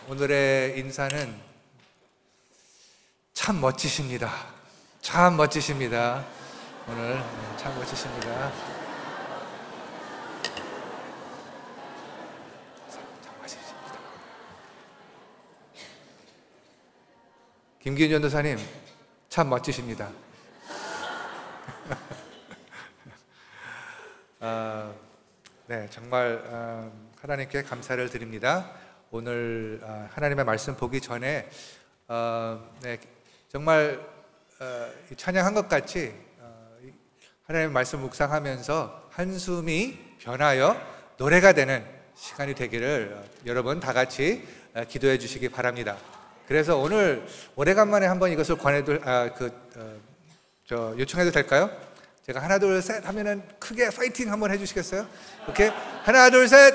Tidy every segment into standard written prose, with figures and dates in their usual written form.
오늘의 인사는 참 멋지십니다. 참 멋지십니다. 오늘 참 멋지십니다. 참 멋지십니다. 김기훈 전도사님, 참 멋지십니다. 네, 정말 하나님께 감사를 드립니다. 오늘 하나님의 말씀 보기 전에 네, 정말 찬양한 것 같이 하나님의 말씀 묵상하면서 한숨이 변하여 노래가 되는 시간이 되기를 여러분 다 같이 기도해 주시기 바랍니다. 그래서 오늘 오래간만에 한번 이것을 요청해도 될까요? 제가 하나 둘 셋 하면은 크게 파이팅 한번 해주시겠어요? 오케이? 하나 둘 셋!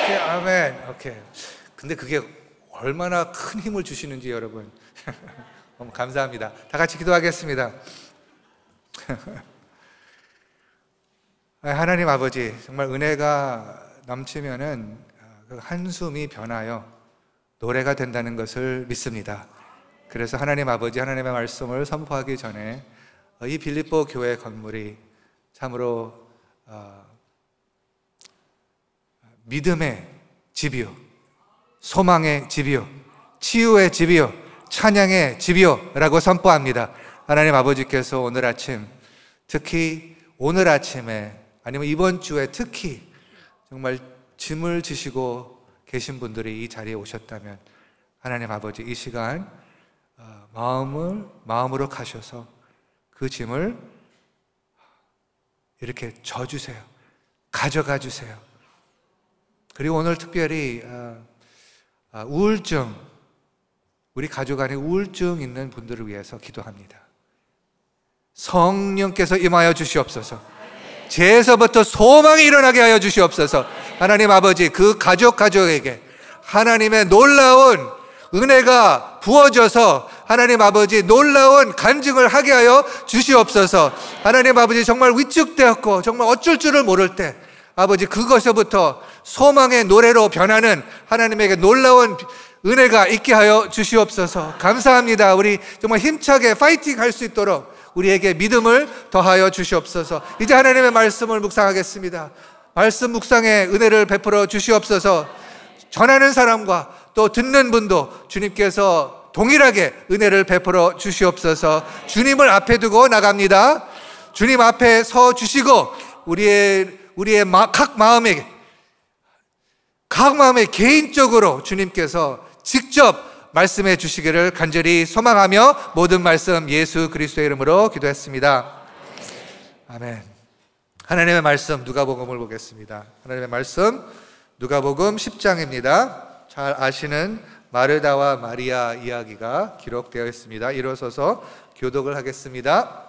오케이, 아멘. 오케이. 근데 그게 얼마나 큰 힘을 주시는지 여러분 너무 감사합니다. 다 같이 기도하겠습니다. 하나님 아버지, 정말 은혜가 넘치면은 그 한숨이 변하여 노래가 된다는 것을 믿습니다. 그래서 하나님 아버지, 하나님의 말씀을 선포하기 전에 이 빌립보 교회 건물이 참으로 믿음의 집이요, 소망의 집이요, 치유의 집이요, 찬양의 집이요 라고 선포합니다. 하나님 아버지께서 오늘 아침, 특히 오늘 아침에 아니면 이번 주에 특히 정말 짐을 지시고 계신 분들이 이 자리에 오셨다면 하나님 아버지, 이 시간 마음으로 가셔서 그 짐을 이렇게 져주세요. 가져가 주세요. 그리고 오늘 특별히 우울증, 우리 가족 안에 우울증 있는 분들을 위해서 기도합니다. 성령께서 임하여 주시옵소서. 죄에서부터 소망이 일어나게 하여 주시옵소서. 하나님 아버지, 그 가족에게 하나님의 놀라운 은혜가 부어져서 하나님 아버지 놀라운 간증을 하게 하여 주시옵소서. 하나님 아버지, 정말 위축되었고 정말 어쩔 줄을 모를 때 아버지, 그것에부터 소망의 노래로 변하는 하나님에게 놀라운 은혜가 있게 하여 주시옵소서. 감사합니다. 우리 정말 힘차게 파이팅 할 수 있도록 우리에게 믿음을 더하여 주시옵소서. 이제 하나님의 말씀을 묵상하겠습니다. 말씀 묵상의 은혜를 베풀어 주시옵소서. 전하는 사람과 또 듣는 분도 주님께서 동일하게 은혜를 베풀어 주시옵소서. 주님을 앞에 두고 나갑니다. 주님 앞에 서 주시고 우리의 각 마음에 개인적으로 주님께서 직접 말씀해 주시기를 간절히 소망하며 모든 말씀 예수 그리스도의 이름으로 기도했습니다. 아멘. 하나님의 말씀 누가복음을 보겠습니다. 하나님의 말씀 누가복음 10장입니다. 잘 아시는 마르다와 마리아 이야기가 기록되어 있습니다. 일어서서 교독을 하겠습니다.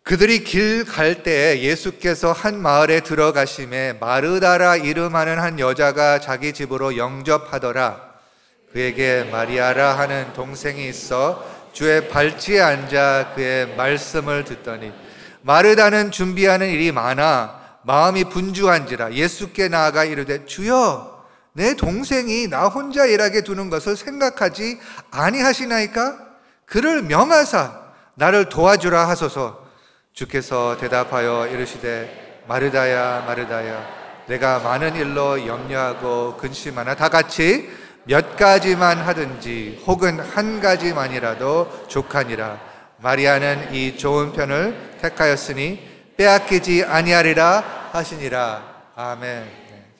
그들이 길 갈 때에 예수께서 한 마을에 들어가심에 마르다라 이름하는 한 여자가 자기 집으로 영접하더라. 그에게 마리아라 하는 동생이 있어 주의 발치에 앉아 그의 말씀을 듣더니 마르다는 준비하는 일이 많아 마음이 분주한지라 예수께 나아가 이르되 주여, 내 동생이 나 혼자 일하게 두는 것을 생각하지 아니하시나이까? 그를 명하사 나를 도와주라 하소서. 주께서 대답하여 이르시되 마르다야 마르다야, 내가 많은 일로 염려하고 근심하나 다 같이 몇 가지만 하든지 혹은 한 가지만이라도 족하니라. 마리아는 이 좋은 편을 택하였으니 빼앗기지 아니하리라 하시니라. 아멘.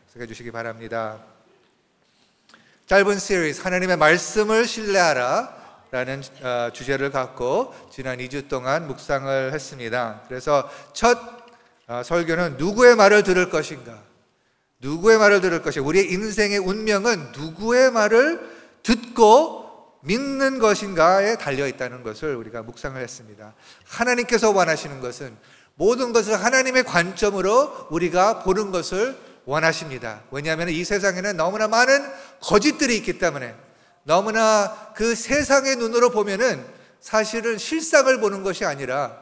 작성해 주시기 바랍니다. 짧은 시리즈 하나님의 말씀을 신뢰하라 라는 주제를 갖고 지난 2주 동안 묵상을 했습니다. 그래서 첫 설교는 누구의 말을 들을 것인가, 누구의 말을 들을 것인가, 우리의 인생의 운명은 누구의 말을 듣고 믿는 것인가에 달려있다는 것을 우리가 묵상을 했습니다. 하나님께서 원하시는 것은 모든 것을 하나님의 관점으로 우리가 보는 것을 원하십니다. 왜냐하면 이 세상에는 너무나 많은 거짓들이 있기 때문에, 너무나 그 세상의 눈으로 보면은 사실은 실상을 보는 것이 아니라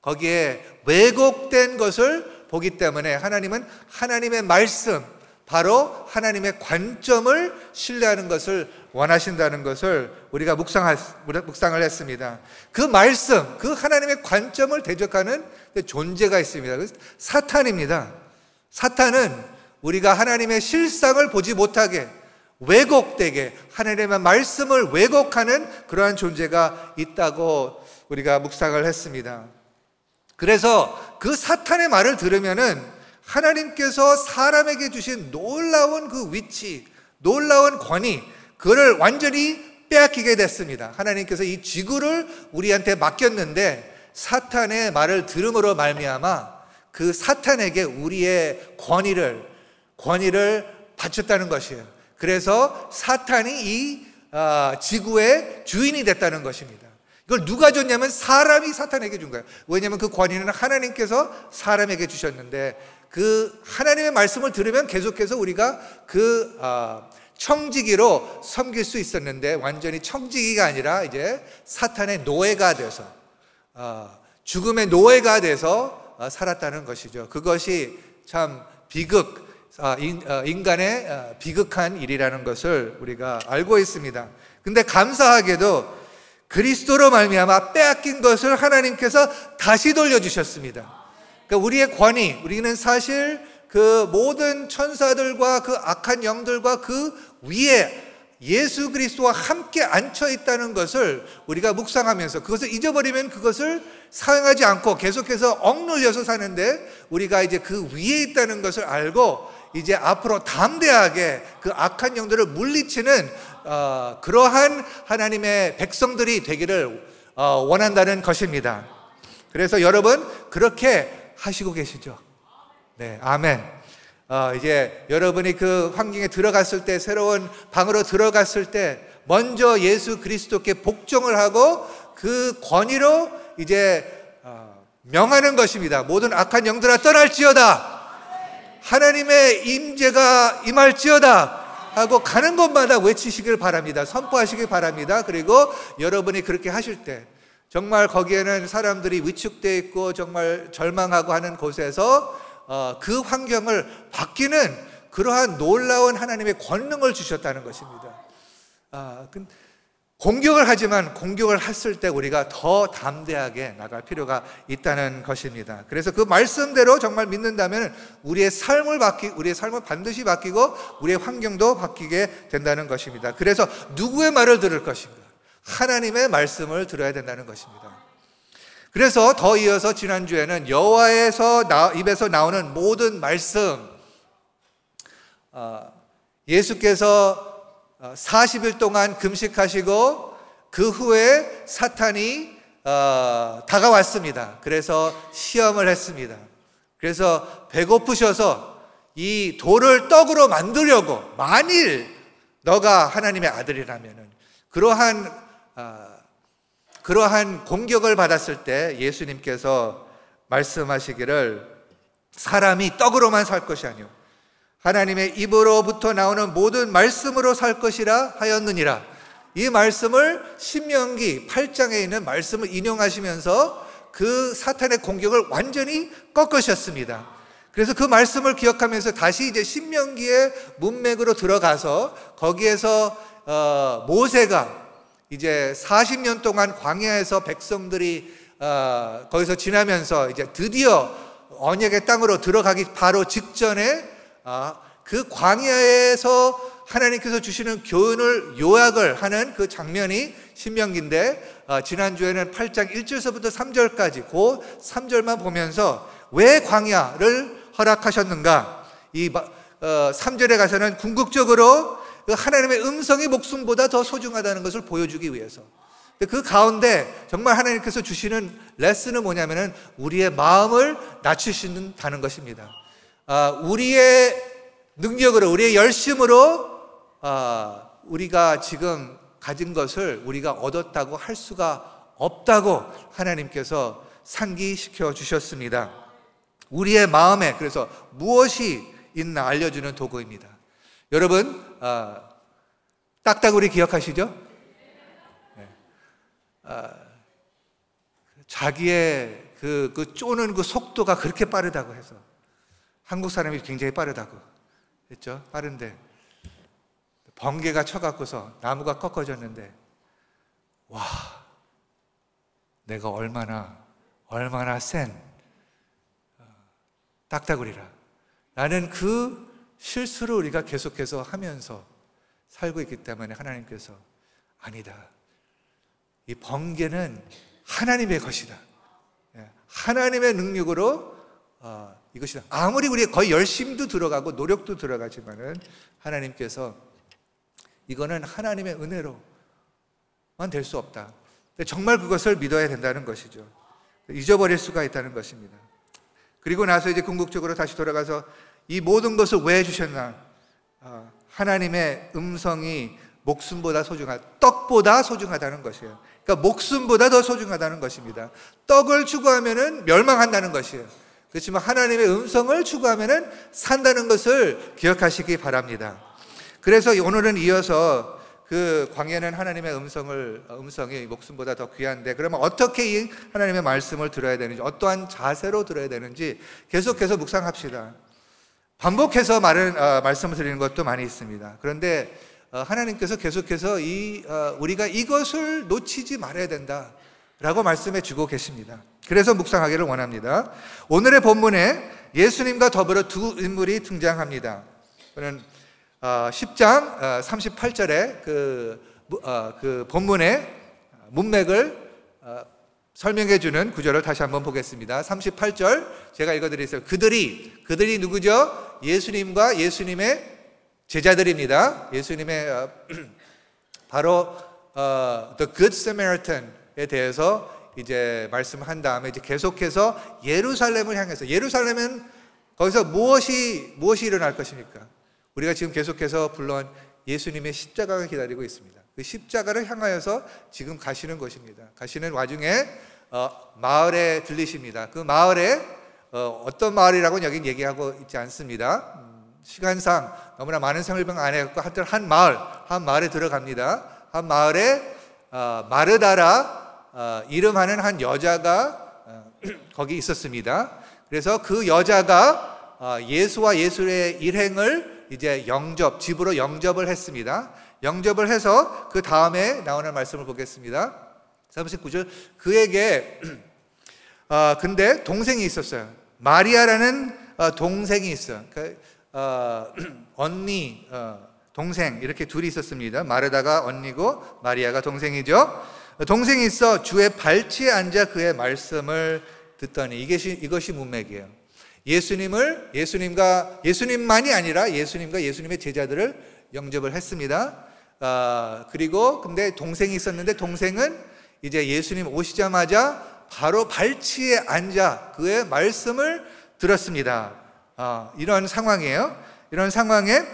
거기에 왜곡된 것을 보기 때문에 하나님은 하나님의 말씀, 바로 하나님의 관점을 신뢰하는 것을 원하신다는 것을 우리가 묵상을 했습니다. 그 말씀, 그 하나님의 관점을 대적하는 존재가 있습니다. 그래서 사탄입니다. 사탄은 우리가 하나님의 실상을 보지 못하게, 왜곡되게 하나님의 말씀을 왜곡하는 그러한 존재가 있다고 우리가 묵상을 했습니다. 그래서 그 사탄의 말을 들으면은 하나님께서 사람에게 주신 놀라운 그 위치, 놀라운 권위, 그를 완전히 빼앗기게 됐습니다. 하나님께서 이 지구를 우리한테 맡겼는데 사탄의 말을 들음으로 말미암아 그 사탄에게 우리의 권위를 바쳤다는 것이에요. 그래서 사탄이 이 지구의 주인이 됐다는 것입니다. 이걸 누가 줬냐면 사람이 사탄에게 준 거예요. 왜냐하면 그 권위는 하나님께서 사람에게 주셨는데, 그 하나님의 말씀을 들으면 계속해서 우리가 그 청지기로 섬길 수 있었는데, 완전히 청지기가 아니라 이제 사탄의 노예가 돼서, 죽음의 노예가 돼서 살았다는 것이죠. 그것이 참 인간의 비극한 일이라는 것을 우리가 알고 있습니다. 근데 감사하게도 그리스도로 말미암아 빼앗긴 것을 하나님께서 다시 돌려주셨습니다. 그러니까 우리의 권위, 우리는 사실 그 모든 천사들과 그 악한 영들과 그 위에 예수 그리스도와 함께 앉혀 있다는 것을 우리가 묵상하면서, 그것을 잊어버리면 그것을 사용하지 않고 계속해서 억눌려서 사는데, 우리가 이제 그 위에 있다는 것을 알고 이제 앞으로 담대하게 그 악한 영들을 물리치는 그러한 하나님의 백성들이 되기를 원한다는 것입니다. 그래서 여러분 그렇게 하시고 계시죠? 네, 아멘. 이제 여러분이 그 환경에 들어갔을 때, 새로운 방으로 들어갔을 때 먼저 예수 그리스도께 복종을 하고 그 권위로 이제 명하는 것입니다. 모든 악한 영들아 떠날지어다, 하나님의 임재가 임할지어다 하고 가는 곳마다 외치시길 바랍니다. 선포하시길 바랍니다. 그리고 여러분이 그렇게 하실 때 정말 거기에는 사람들이 위축되어 있고 정말 절망하고 하는 곳에서 그 환경을 바뀌는 그러한 놀라운 하나님의 권능을 주셨다는 것입니다. 공격을 하지만 공격을 했을 때 우리가 더 담대하게 나갈 필요가 있다는 것입니다. 그래서 그 말씀대로 정말 믿는다면 우리의 삶을 반드시 바뀌고 우리의 환경도 바뀌게 된다는 것입니다. 그래서 누구의 말을 들을 것인가? 하나님의 말씀을 들어야 된다는 것입니다. 그래서 더 이어서 지난주에는 여호와의 입에서 나오는 모든 말씀, 예수께서 40일 동안 금식하시고 그 후에 사탄이 다가왔습니다. 그래서 시험을 했습니다. 그래서 배고프셔서 이 돌을 떡으로 만들려고, 만일 너가 하나님의 아들이라면, 그러한 공격을 받았을 때 예수님께서 말씀하시기를 사람이 떡으로만 살 것이 아니오 하나님의 입으로부터 나오는 모든 말씀으로 살 것이라 하였느니라. 이 말씀을 신명기 8장에 있는 말씀을 인용하시면서 그 사탄의 공격을 완전히 꺾으셨습니다. 그래서 그 말씀을 기억하면서 다시 이제 신명기의 문맥으로 들어가서 거기에서 모세가 이제 40년 동안 광야에서 백성들이 거기서 지나면서 이제 드디어 언약의 땅으로 들어가기 바로 직전에 그 광야에서 하나님께서 주시는 교훈을 요약을 하는 그 장면이 신명기인데, 지난주에는 8장 1절서부터 3절까지 그 3절만 보면서 왜 광야를 허락하셨는가, 이 3절에 가서는 궁극적으로 하나님의 음성이 목숨보다 더 소중하다는 것을 보여주기 위해서, 그 가운데 정말 하나님께서 주시는 레슨은 뭐냐면은 우리의 마음을 낮추신다는 것입니다. 우리의 능력으로, 우리의 열심으로 우리가 지금 가진 것을 우리가 얻었다고 할 수가 없다고 하나님께서 상기시켜 주셨습니다. 우리의 마음에 그래서 무엇이 있나 알려주는 도구입니다. 여러분, 딱따구리 기억하시죠? 네. 자기의 그 쪼는 그 속도가 그렇게 빠르다고 해서 한국 사람이 굉장히 빠르다고 했죠. 빠른데 번개가 쳐갖고서 나무가 꺾어졌는데 와, 내가 얼마나 센 딱따구리라. 나는 그 실수를 우리가 계속해서 하면서 살고 있기 때문에 하나님께서 아니다. 이 번개는 하나님의 것이다. 하나님의 능력으로 이것이다. 아무리 우리가 거의 열심도 들어가고 노력도 들어가지만은 하나님께서 이거는 하나님의 은혜로만 될 수 없다. 정말 그것을 믿어야 된다는 것이죠. 잊어버릴 수가 있다는 것입니다. 그리고 나서 이제 궁극적으로 다시 돌아가서 이 모든 것을 왜 해주셨나? 하나님의 음성이 목숨보다 떡보다 소중하다는 것이에요. 그러니까 목숨보다 더 소중하다는 것입니다. 떡을 추구하면은 멸망한다는 것이에요. 그렇지만 하나님의 음성을 추구하면은 산다는 것을 기억하시기 바랍니다. 그래서 오늘은 이어서 그 광야는 하나님의 음성이 목숨보다 더 귀한데, 그러면 어떻게 이 하나님의 말씀을 들어야 되는지, 어떠한 자세로 들어야 되는지 계속해서 묵상합시다. 반복해서 말씀을 드리는 것도 많이 있습니다. 그런데 하나님께서 계속해서 우리가 이것을 놓치지 말아야 된다라고 말씀해 주고 계십니다. 그래서 묵상하기를 원합니다. 오늘의 본문에 예수님과 더불어 두 인물이 등장합니다. 저는 10장 38절에 그 본문의 문맥을 설명해 주는 구절을 다시 한번 보겠습니다. 38절 제가 읽어드리겠습니다. 그들이 누구죠? 예수님과 예수님의 제자들입니다. 예수님의 바로 The Good Samaritan에 대해서 이제 말씀한 다음에 이제 계속해서 예루살렘을 향해서, 예루살렘은 거기서 무엇이 일어날 것입니까? 우리가 지금 계속해서 불러온 예수님의 십자가가 기다리고 있습니다. 그 십자가를 향하여서 지금 가시는 것입니다. 가시는 와중에 마을에 들리십니다. 그 마을에 어떤 마을이라고는 여긴 얘기하고 있지 않습니다. 시간상 너무나 많은 설명 안 해갖고 하여튼 한 마을에 들어갑니다. 한 마을에 마르다라 이름하는 한 여자가 거기 있었습니다. 그래서 그 여자가 예수와 예수의 일행을 이제 집으로 영접을 했습니다. 영접을 해서 그 다음에 나오는 말씀을 보겠습니다. 39절 그에게 근데 동생이 있었어요. 마리아라는 동생이 있어요. 언니, 동생 이렇게 둘이 있었습니다. 마르다가 언니고 마리아가 동생이죠. 동생이 있어 주의 발치에 앉아 그의 말씀을 듣더니 이것이 문맥이에요. 예수님만이 아니라 예수님과 예수님의 제자들을 영접을 했습니다. 그리고 근데 동생이 있었는데 동생은 이제 예수님 오시자마자 바로 발치에 앉아 그의 말씀을 들었습니다. 이런 상황이에요. 이런 상황에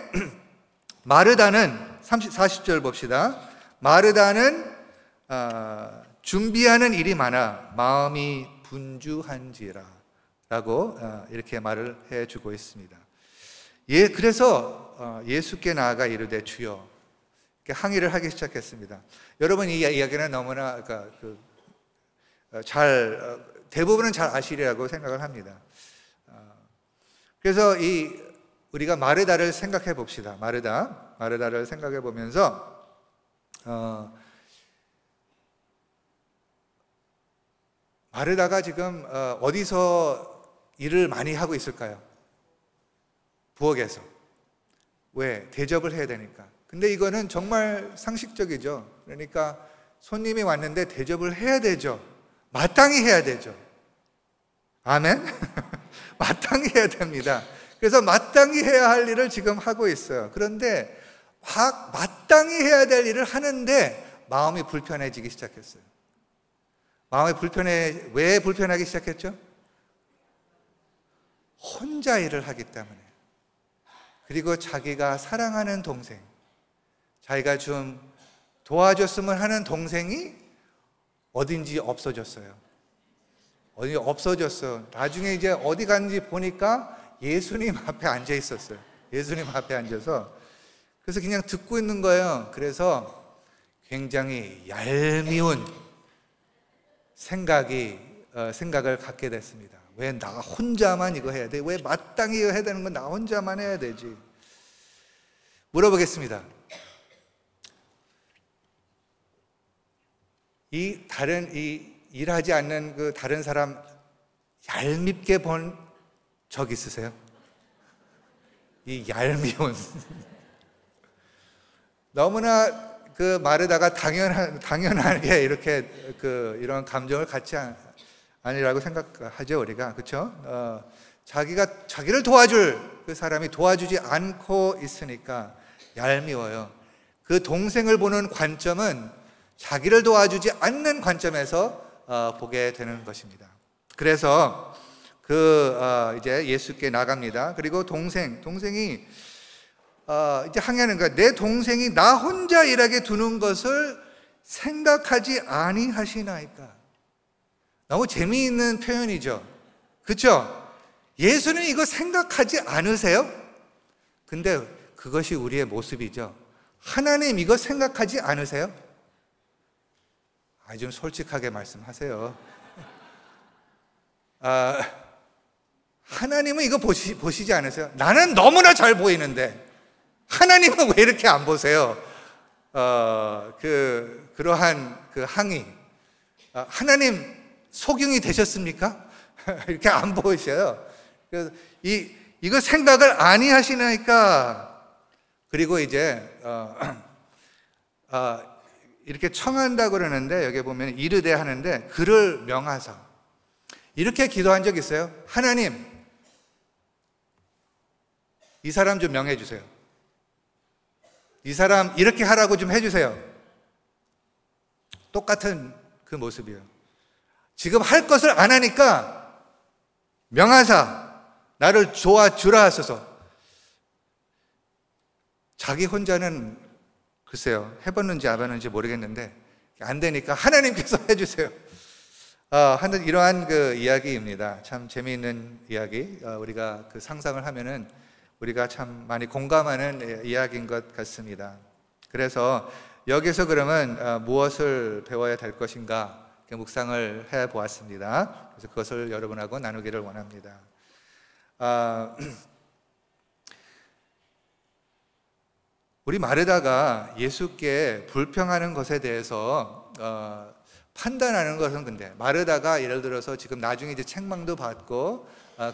마르다는 40절 봅시다. 마르다는 준비하는 일이 많아 마음이 분주한지라 라고 이렇게 말을 해주고 있습니다. 그래서 예수께 나아가 이르되 주여, 이렇게 항의를 하기 시작했습니다. 여러분 이 이야기는 너무나 대부분은 잘 아시리라고 생각을 합니다. 그래서 우리가 마르다를 생각해 봅시다. 마르다를 생각해 보면서 마르다가 지금 어디서 일을 많이 하고 있을까요? 부엌에서. 왜? 대접을 해야 되니까. 근데 이거는 정말 상식적이죠. 그러니까 손님이 왔는데 대접을 해야 되죠. 마땅히 해야 되죠. 아멘? 마땅히 해야 됩니다. 그래서 마땅히 해야 할 일을 지금 하고 있어요. 그런데 마땅히 해야 될 일을 하는데 마음이 불편해지기 시작했어요. 왜 불편하기 시작했죠? 혼자 일을 하기 때문에. 그리고 자기가 사랑하는 동생, 자기가 좀 도와줬으면 하는 동생이 어딘지 없어졌어요. 나중에 이제 어디 갔는지 보니까 예수님 앞에 앉아 있었어요. 예수님 앞에 앉아서. 그래서 그냥 듣고 있는 거예요. 그래서 굉장히 얄미운 생각이 생각을 갖게 됐습니다. 왜 나 혼자만 이거 해야 돼? 왜 마땅히 이거 해야 되는 건 나 혼자만 해야 되지? 물어보겠습니다. 이 일하지 않는 그 다른 사람 얄밉게 본 적 있으세요? 이 얄미운 너무나 그 마르다가 당연하게 이렇게 이런 감정을 갖지 아니라고 생각하죠, 우리가. 그렇죠? 자기를 도와줄 그 사람이 도와주지 않고 있으니까 얄미워요. 그 동생을 보는 관점은 자기를 도와주지 않는 관점에서 보게 되는 것입니다. 그래서 이제 예수께 나갑니다. 그리고 동생이 이제 항의하는 거야. 내 동생이 나 혼자 일하게 두는 것을 생각하지 아니하시나이까. 너무 재미있는 표현이죠. 그렇죠? 예수는 이거 생각하지 않으세요? 근데 그것이 우리의 모습이죠. 하나님 이거 생각하지 않으세요? 좀 솔직하게 말씀하세요. 하나님은 이거 보시지 않으세요? 나는 너무나 잘 보이는데 하나님은 왜 이렇게 안 보세요? 그러한 그 항의. 하나님 속용이 되셨습니까? 이렇게 안 보이셔요. 그래서 이거 생각을 아니하시니까. 그리고 이제 이렇게 청한다고 그러는데 여기 보면 이르되 하는데 그를 명하사 이렇게 기도한 적 있어요? 하나님 이 사람 좀 명해 주세요. 이 사람 이렇게 하라고 좀 해주세요. 똑같은 그 모습이에요. 지금 할 것을 안 하니까 명하사 나를 도와주라 하소서. 자기 혼자는 글쎄요 해봤는지 안 해봤는지 모르겠는데 안 되니까 하나님께서 해주세요 하는 이러한 그 이야기입니다. 참 재미있는 이야기. 우리가 그 상상을 하면은 우리가 참 많이 공감하는 이야기인 것 같습니다. 그래서 여기서 그러면 무엇을 배워야 될 것인가 묵상을 해보았습니다. 그래서 그것을 여러분하고 나누기를 원합니다. 우리 마르다가 예수께 불평하는 것에 대해서 판단하는 것은 근데 마르다가 예를 들어서 지금 나중에 이제 책망도 받고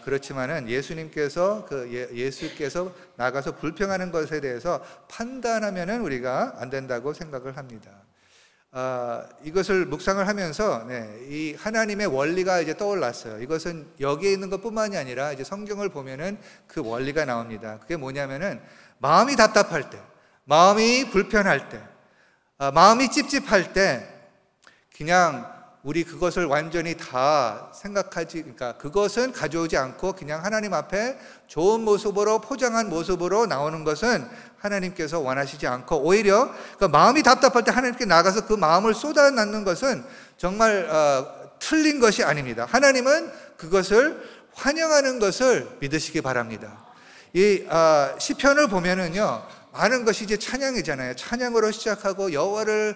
그렇지만은 예수님께서 예수께서 나가서 불평하는 것에 대해서 판단하면은 우리가 안 된다고 생각을 합니다. 이것을 묵상을 하면서 이 하나님의 원리가 이제 떠올랐어요. 이것은 여기에 있는 것뿐만이 아니라 이제 성경을 보면은 그 원리가 나옵니다. 그게 뭐냐면은 마음이 답답할 때, 마음이 불편할 때, 마음이 찝찝할 때 그냥 우리 그것을 완전히 다 그러니까 그것은 가져오지 않고 그냥 하나님 앞에 좋은 모습으로 포장한 모습으로 나오는 것은 하나님께서 원하시지 않고 오히려 그 마음이 답답할 때 하나님께 나가서 그 마음을 쏟아넣는 것은 정말 틀린 것이 아닙니다. 하나님은 그것을 환영하는 것을 믿으시기 바랍니다. 이 시편을 보면은요 많은 것이 이제 찬양이잖아요. 찬양으로 시작하고 여호와를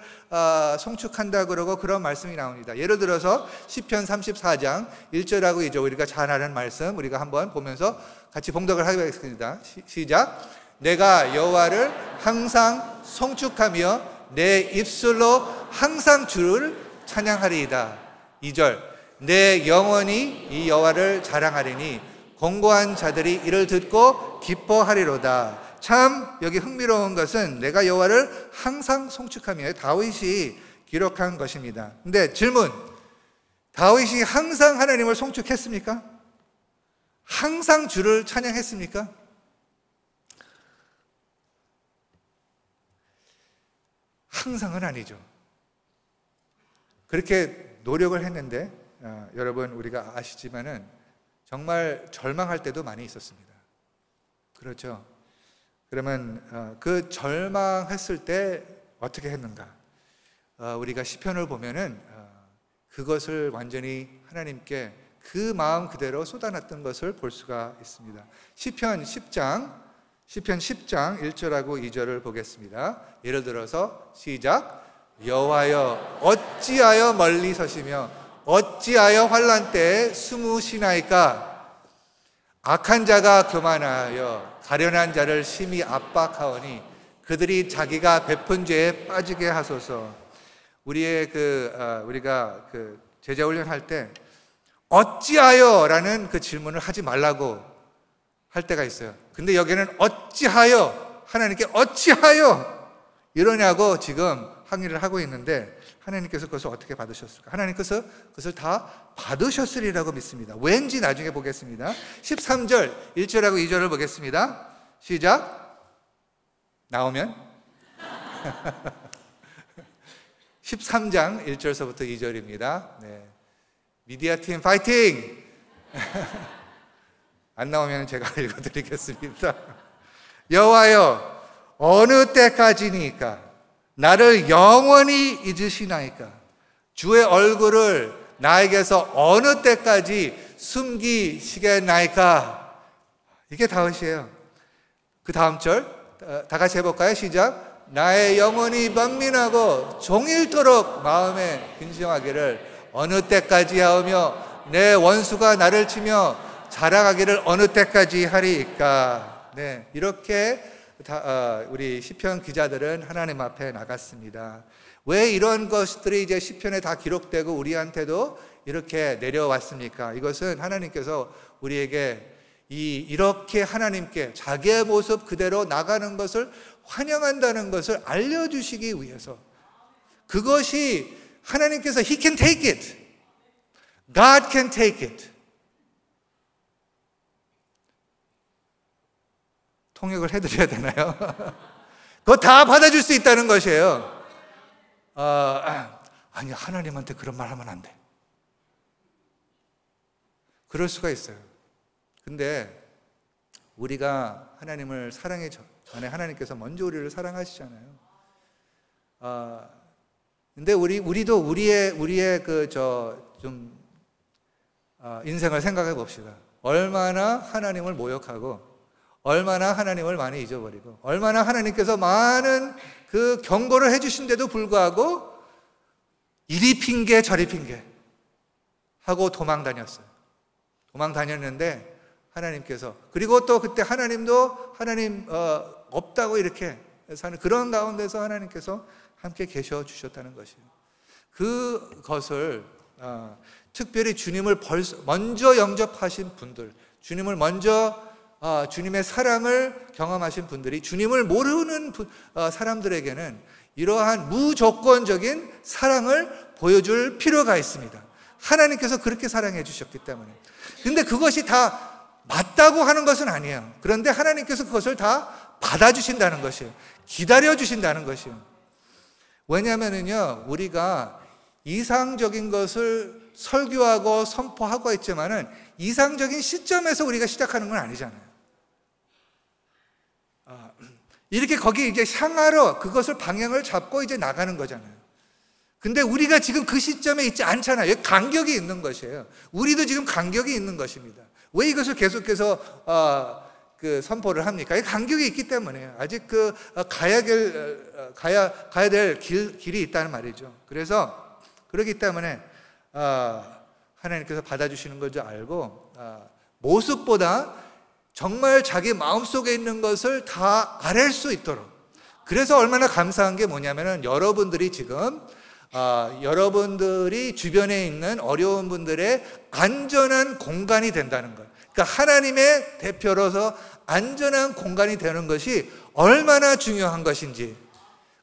송축한다 그러고 그런 말씀이 나옵니다. 예를 들어서 시편 34장 1절하고 2절 우리가 잘 아는 말씀 우리가 한번 보면서 같이 봉독을 하겠습니다. 시작. 내가 여호와를 항상 송축하며 내 입술로 항상 주를 찬양하리이다. 2절. 내 영혼이 이 여호와를 자랑하리니 공고한 자들이 이를 듣고 기뻐하리로다. 참 여기 흥미로운 것은 내가 여호와를 항상 송축하며 다윗이 기록한 것입니다. 근데 질문, 다윗이 항상 하나님을 송축했습니까? 항상 주를 찬양했습니까? 항상은 아니죠. 그렇게 노력을 했는데 여러분 우리가 아시지만은 정말 절망할 때도 많이 있었습니다. 그렇죠? 그러면 그 절망했을 때 어떻게 했는가? 우리가 시편을 보면은 그것을 완전히 하나님께 그 마음 그대로 쏟아놨던 것을 볼 수가 있습니다. 시편 10장 1절하고 2절을 보겠습니다. 예를 들어서 시작. 여호와여 어찌하여 멀리 서시며 어찌하여 환난 때에 숨으시나이까? 악한 자가 교만하여 가련한 자를 심히 압박하오니 그들이 자기가 베푼 죄에 빠지게 하소서. 우리가 제자 훈련할 때 어찌하여라는 그 질문을 하지 말라고 할 때가 있어요. 근데 여기는 어찌하여, 하나님께 어찌하여 이러냐고 지금 항의를 하고 있는데, 하나님께서 그것을 어떻게 받으셨을까? 하나님께서 그것을 다 받으셨으리라고 믿습니다. 왠지 나중에 보겠습니다. 13절 1절하고 2절을 보겠습니다. 시작. 나오면 13장 1절서부터 2절입니다. 네. 미디어팀 파이팅! 안 나오면 제가 읽어드리겠습니다. 여호와여, 어느 때까지니까 나를 영원히 잊으시나이까? 주의 얼굴을 나에게서 어느 때까지 숨기시겠나이까? 이게 다윗이에요. 그 다음 절 다 같이 해볼까요? 시작. 나의 영혼이 번민하고 종일토록 마음에 근심하기를 어느 때까지 하오며 내 원수가 나를 치며 자랑하기를 어느 때까지 하리이까? 네, 이렇게 우리 시편 기자들은 하나님 앞에 나갔습니다. 왜 이런 것들이 이제 시편에 다 기록되고 우리한테도 이렇게 내려왔습니까? 이것은 하나님께서 우리에게 이렇게 하나님께 자기의 모습 그대로 나가는 것을 환영한다는 것을 알려주시기 위해서, 그것이 하나님께서 He can take it, God can take it. 통역을 해드려야 되나요? 그거 다 받아줄 수 있다는 것이에요. 아니, 하나님한테 그런 말 하면 안 돼. 그럴 수가 있어요. 근데 우리가 하나님을 사랑하기 전에 하나님께서 먼저 우리를 사랑하시잖아요. 근데 우리도 우리의 인생을 생각해 봅시다. 얼마나 하나님을 모욕하고, 얼마나 하나님을 많이 잊어버리고, 얼마나 하나님께서 많은 그 경고를 해주신데도 불구하고 이리 핑계 저리 핑계 하고 도망 다녔는데 하나님께서, 그리고 또 그때 하나님도 하나님 없다고 이렇게 사는 그런 가운데서 하나님께서 함께 계셔 주셨다는 것이에요. 그것을 특별히 주님을 먼저 영접하신 분들, 주님을 먼저 주님의 사랑을 경험하신 분들이 주님을 모르는 사람들에게는 이러한 무조건적인 사랑을 보여줄 필요가 있습니다. 하나님께서 그렇게 사랑해 주셨기 때문에. 근데 그것이 다 맞다고 하는 것은 아니에요. 그런데 하나님께서 그것을 다 받아주신다는 것이에요. 기다려주신다는 것이에요. 왜냐하면요, 우리가 이상적인 것을 설교하고 선포하고 있지만은 이상적인 시점에서 우리가 시작하는 건 아니잖아요. 이렇게 거기 이제 향하러 그것을 방향을 잡고 이제 나가는 거잖아요. 근데 우리가 지금 그 시점에 있지 않잖아요. 간격이 있는 것이에요. 우리도 지금 간격이 있는 것입니다. 왜 이것을 계속해서 선포를 합니까? 이 간격이 있기 때문에요. 아직 가야 될 길이 있다는 말이죠. 그래서 그렇기 때문에 하나님께서 받아주시는 걸 알고 모습보다 정말 자기 마음속에 있는 것을 다 알을 수 있도록. 그래서 얼마나 감사한 게 뭐냐면은 여러분들이 지금 여러분들이 주변에 있는 어려운 분들의 안전한 공간이 된다는 것. 그러니까 하나님의 대표로서 안전한 공간이 되는 것이 얼마나 중요한 것인지,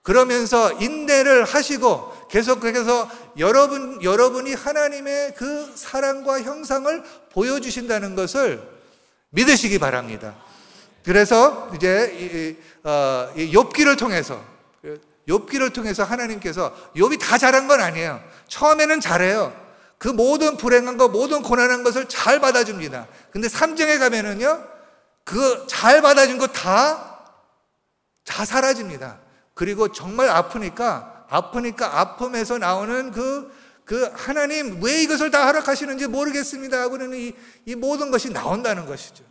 그러면서 인내를 하시고 계속해서 여러분이 하나님의 그 사랑과 형상을 보여주신다는 것을 믿으시기 바랍니다. 그래서 이제 욥기를 통해서 하나님께서, 욥이 다 잘한 건 아니에요. 처음에는 잘해요. 그 모든 불행한 것, 모든 고난한 것을 잘 받아줍니다. 근데 3장에 가면은요, 그 잘 받아준 거 다 사라집니다. 그리고 정말 아프니까 아픔에서 나오는 그 하나님 왜 이것을 다 허락하시는지 모르겠습니다 하고는 이 모든 것이 나온다는 것이죠.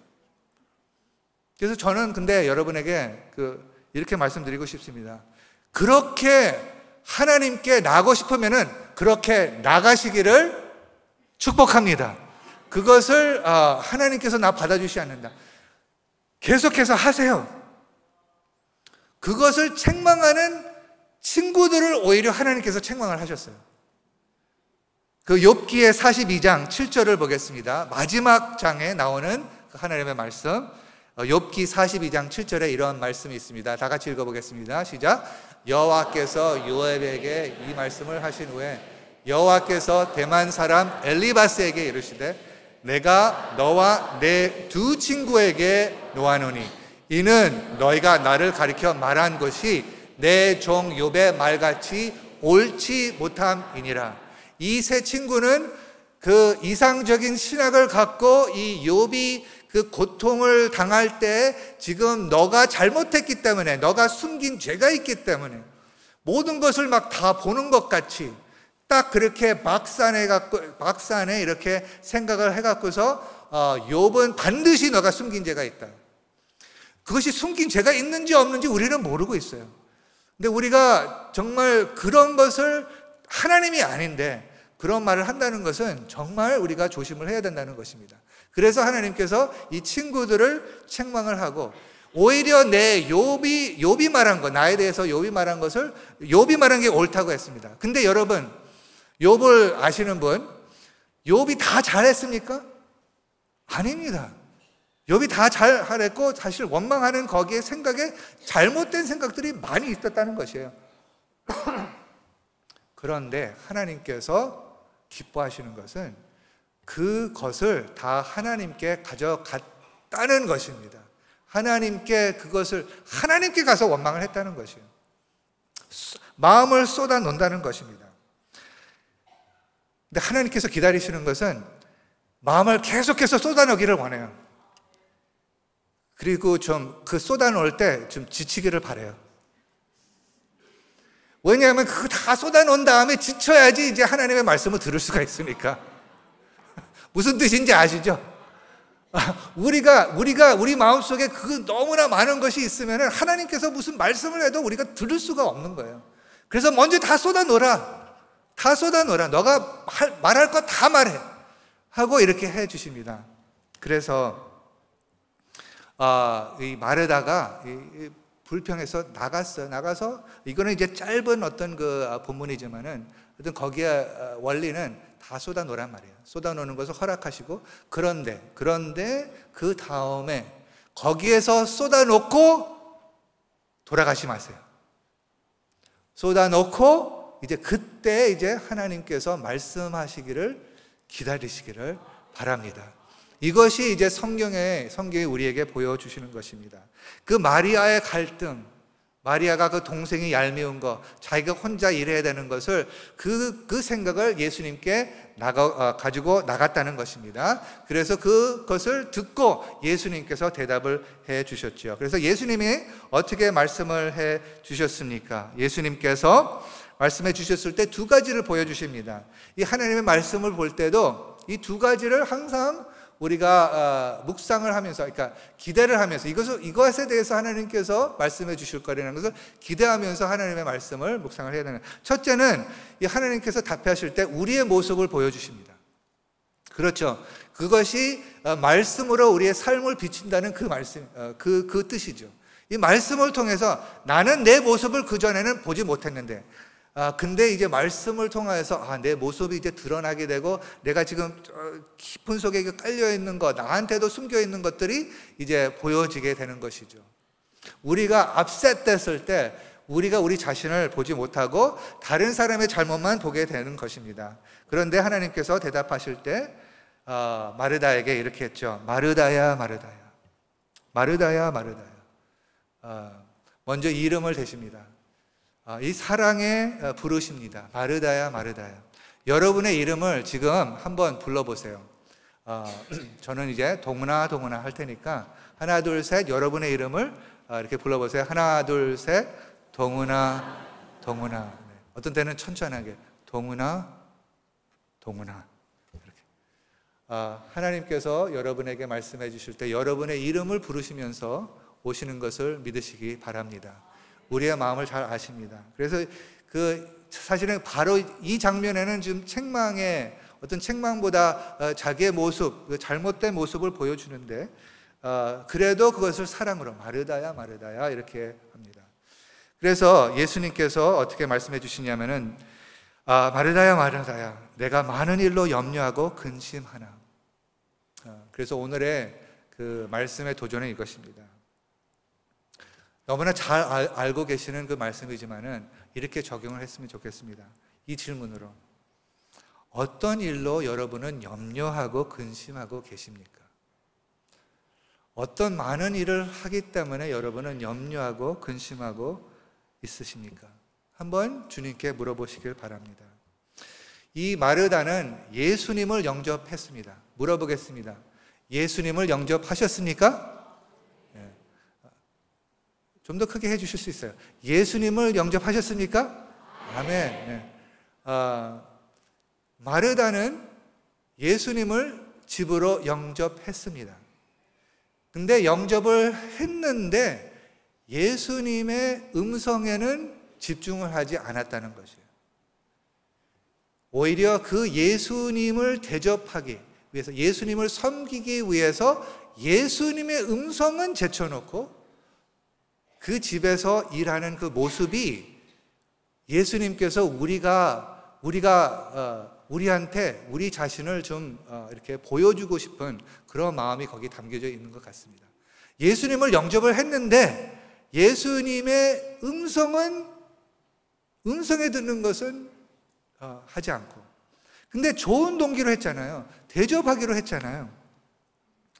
그래서 저는 근데 여러분에게 이렇게 말씀드리고 싶습니다. 그렇게 하나님께 나가고 싶으면은 그렇게 나가시기를 축복합니다. 그것을 하나님께서 나 받아주시 않는다. 계속해서 하세요. 그것을 책망하는 친구들을 오히려 하나님께서 책망을 하셨어요. 그 욥기의 42장 7절을 보겠습니다. 마지막 장에 나오는 그 하나님의 말씀, 욥기 42장 7절에 이런 말씀이 있습니다. 다 같이 읽어보겠습니다. 시작. 여호와께서 요압에게 이 말씀을 하신 후에 여호와께서 대만 사람 엘리바스에게 이르시되 내가 너와 내 두 친구에게 노하노니 이는 너희가 나를 가리켜 말한 것이 내 종 욥의 말같이 옳지 못함이니라. 이 세 친구는 그 이상적인 신학을 갖고 이 욥이 그 고통을 당할 때 지금 너가 잘못했기 때문에, 너가 숨긴 죄가 있기 때문에 모든 것을 막 다 보는 것 같이 딱 그렇게 막산에 이렇게 생각을 해갖고서 욥은 반드시 너가 숨긴 죄가 있다. 그것이 숨긴 죄가 있는지 없는지 우리는 모르고 있어요. 근데 우리가 정말 그런 것을 하나님이 아닌데 그런 말을 한다는 것은 정말 우리가 조심을 해야 된다는 것입니다. 그래서 하나님께서 이 친구들을 책망을 하고 오히려 내 욥이 말한 것, 나에 대해서 욥이 말한 것을 욥이 말한 게 옳다고 했습니다. 근데 여러분, 욥을 아시는 분, 욥이 다 잘했습니까? 아닙니다. 욥이 다 잘했고 사실 원망하는 거기에 생각에 잘못된 생각들이 많이 있었다는 것이에요. 그런데 하나님께서 기뻐하시는 것은 그것을 다 하나님께 가져갔다는 것입니다. 하나님께 가서 원망을 했다는 것이에요. 마음을 쏟아 놓는다는 것입니다. 근데 하나님께서 기다리시는 것은 마음을 계속해서 쏟아내기를 원해요. 그리고 좀 그 쏟아놓을 때 좀 지치기를 바라요. 왜냐하면 그거 다 쏟아놓은 다음에 지쳐야지 이제 하나님의 말씀을 들을 수가 있으니까. 무슨 뜻인지 아시죠? 우리 마음속에 그 너무나 많은 것이 있으면 하나님께서 무슨 말씀을 해도 우리가 들을 수가 없는 거예요. 그래서 먼저 다 쏟아놓으라. 다 쏟아놓으라. 너가 말할 거 다 말해. 하고 이렇게 해 주십니다. 그래서 이 마르다가 불평해서 나가서 이거는 이제 짧은 어떤 그 본문이지만은 어떤 거기에 원리는 다 쏟아놓으란 말이에요. 쏟아놓는 것을 허락하시고 그런데 그 다음에 거기에서 쏟아놓고 돌아가시 마세요. 쏟아놓고 이제 그때 이제 하나님께서 말씀하시기를 기다리시기를 바랍니다. 이것이 이제 성경이 우리에게 보여주시는 것입니다. 그 마리아의 갈등, 마리아가 그 동생이 얄미운 거, 자기가 혼자 일해야 되는 것을 그 생각을 예수님께 가지고 나갔다는 것입니다. 그래서 그것을 듣고 예수님께서 대답을 해 주셨죠. 그래서 예수님이 어떻게 말씀을 해 주셨습니까? 예수님께서 말씀해 주셨을 때 두 가지를 보여주십니다. 이 하나님의 말씀을 볼 때도 이 두 가지를 항상 우리가 묵상을 하면서, 그러니까 기대를 하면서 이것에 대해서 하나님께서 말씀해 주실 거라는 것을 기대하면서 하나님의 말씀을 묵상을 해야 되는. 첫째는 이 하나님께서 답하실 때 우리의 모습을 보여주십니다. 그렇죠. 그것이 말씀으로 우리의 삶을 비춘다는 그 말씀, 그 뜻이죠. 이 말씀을 통해서 나는 내 모습을 그전에는 보지 못했는데 근데 이제 말씀을 통해서 내 모습이 이제 드러나게 되고 내가 지금 깊은 속에 깔려있는 것, 나한테도 숨겨있는 것들이 이제 보여지게 되는 것이죠. 우리가 업셋됐을 때 우리가 우리 자신을 보지 못하고 다른 사람의 잘못만 보게 되는 것입니다. 그런데 하나님께서 대답하실 때 마르다에게 이렇게 했죠. 마르다야 마르다야, 마르다야 마르다야. 먼저 이름을 대십니다. 이 사랑에 부르십니다. 마르다야 마르다야. 여러분의 이름을 지금 한번 불러보세요. 저는 이제 동훈아 동훈아 할 테니까 하나 둘 셋 여러분의 이름을 이렇게 불러보세요. 하나 둘 셋 동훈아 동훈아. 네. 어떤 때는 천천하게 동훈아 동훈아 이렇게. 하나님께서 여러분에게 말씀해 주실 때 여러분의 이름을 부르시면서 오시는 것을 믿으시기 바랍니다. 우리의 마음을 잘 아십니다. 그래서 사실은 바로 이 장면에는 지금 책망의 어떤 책망보다 자기의 모습, 잘못된 모습을 보여주는데 그래도 그것을 사랑으로 마르다야 마르다야 이렇게 합니다. 그래서 예수님께서 어떻게 말씀해 주시냐면은 마르다야 마르다야 내가 많은 일로 염려하고 근심하나. 그래서 오늘의 그 말씀의 도전은 이것입니다. 너무나 잘 알고 계시는 그 말씀이지만은 이렇게 적용을 했으면 좋겠습니다. 이 질문으로 어떤 일로 여러분은 염려하고 근심하고 계십니까? 어떤 많은 일을 하기 때문에 여러분은 염려하고 근심하고 있으십니까? 한번 주님께 물어보시길 바랍니다. 이 마르다는 예수님을 영접했습니다. 물어보겠습니다. 예수님을 영접하셨습니까? 네. 좀 더 크게 해주실 수 있어요. 예수님을 영접하셨습니까? 아멘. 네. 마르다는 예수님을 집으로 영접했습니다. 근데 영접을 했는데 예수님의 음성에는 집중을 하지 않았다는 것이에요. 오히려 그 예수님을 대접하기 위해서, 예수님을 섬기기 위해서 예수님의 음성은 제쳐놓고 그 집에서 일하는 그 모습이 예수님께서 우리한테 우리 자신을 좀 이렇게 보여주고 싶은 그런 마음이 거기 담겨져 있는 것 같습니다. 예수님을 영접을 했는데 예수님의 음성에 듣는 것은 하지 않고, 근데 좋은 동기로 했잖아요. 대접하기로 했잖아요.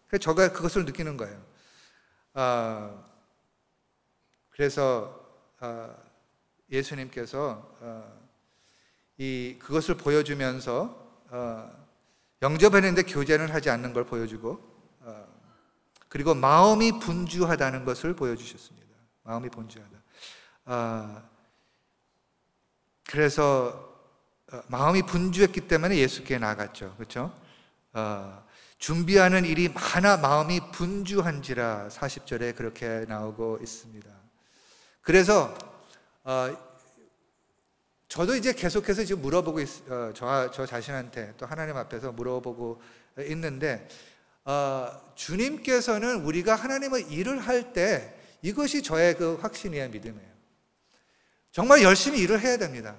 그래서 제가 그것을 느끼는 거예요. 그래서 예수님께서 그것을 보여주면서 영접했는데 교제는 하지 않는 걸 보여주고, 그리고 마음이 분주하다는 것을 보여주셨습니다. 마음이 분주하다. 그래서 마음이 분주했기 때문에 예수께 나갔죠. 그렇죠? 준비하는 일이 많아 마음이 분주한지라 40절에 그렇게 나오고 있습니다. 그래서 저도 이제 계속해서 지금 물어보고 저 자신한테 또 하나님 앞에서 물어보고 있는데, 주님께서는 우리가 하나님의 일을 할 때 이것이 저의 그 확신이에요, 믿음이에요. 정말 열심히 일을 해야 됩니다.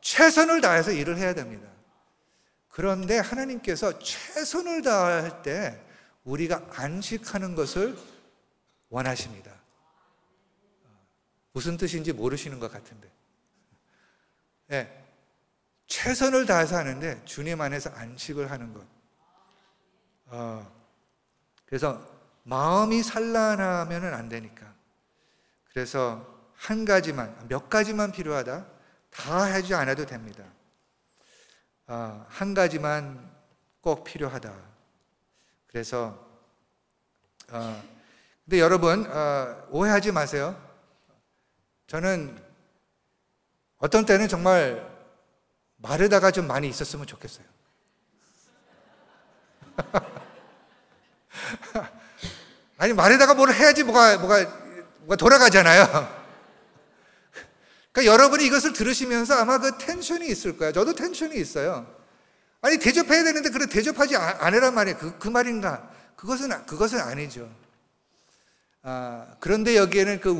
최선을 다해서 일을 해야 됩니다. 그런데 하나님께서 최선을 다할 때 우리가 안식하는 것을 원하십니다. 무슨 뜻인지 모르시는 것 같은데, 네, 최선을 다해서 하는데 주님 안에서 안식을 하는 것. 그래서 마음이 산란하면 안 되니까, 그래서 몇 가지만 필요하다. 다 하지 않아도 됩니다. 한 가지만 꼭 필요하다. 그래서 근데 여러분 오해하지 마세요. 저는 어떤 때는 정말 마르다가 좀 많이 있었으면 좋겠어요. 아니, 마르다가 뭘 해야지 뭐가 돌아가잖아요. 그러니까 여러분이 이것을 들으시면서 아마 그 텐션이 있을 거예요. 저도 텐션이 있어요. 아니, 대접해야 되는데 그래 대접하지 않으란 말이에요. 그 말인가? 그것은 아니죠. 그런데 여기에는 그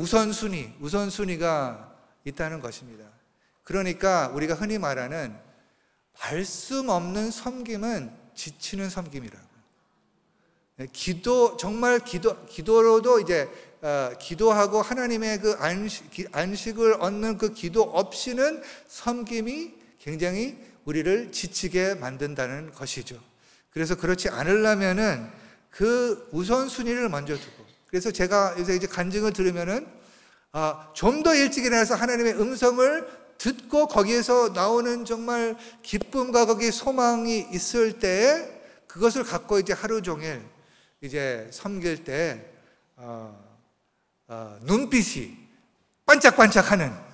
우선순위가 있다는 것입니다. 그러니까 우리가 흔히 말하는 말씀 없는 섬김은 지치는 섬김이라고. 기도로도 이제 기도하고 하나님의 그 안식을 얻는 그 기도 없이는 섬김이 굉장히 우리를 지치게 만든다는 것이죠. 그래서 그렇지 않으려면은 그 우선순위를 먼저 두고, 그래서 제가 요새 이제 간증을 들으면은 좀 더 일찍 일어나서 하나님의 음성을 듣고 거기에서 나오는 정말 기쁨과 거기에 소망이 있을 때에 그것을 갖고 이제 하루 종일 이제 섬길 때 눈빛이 반짝반짝하는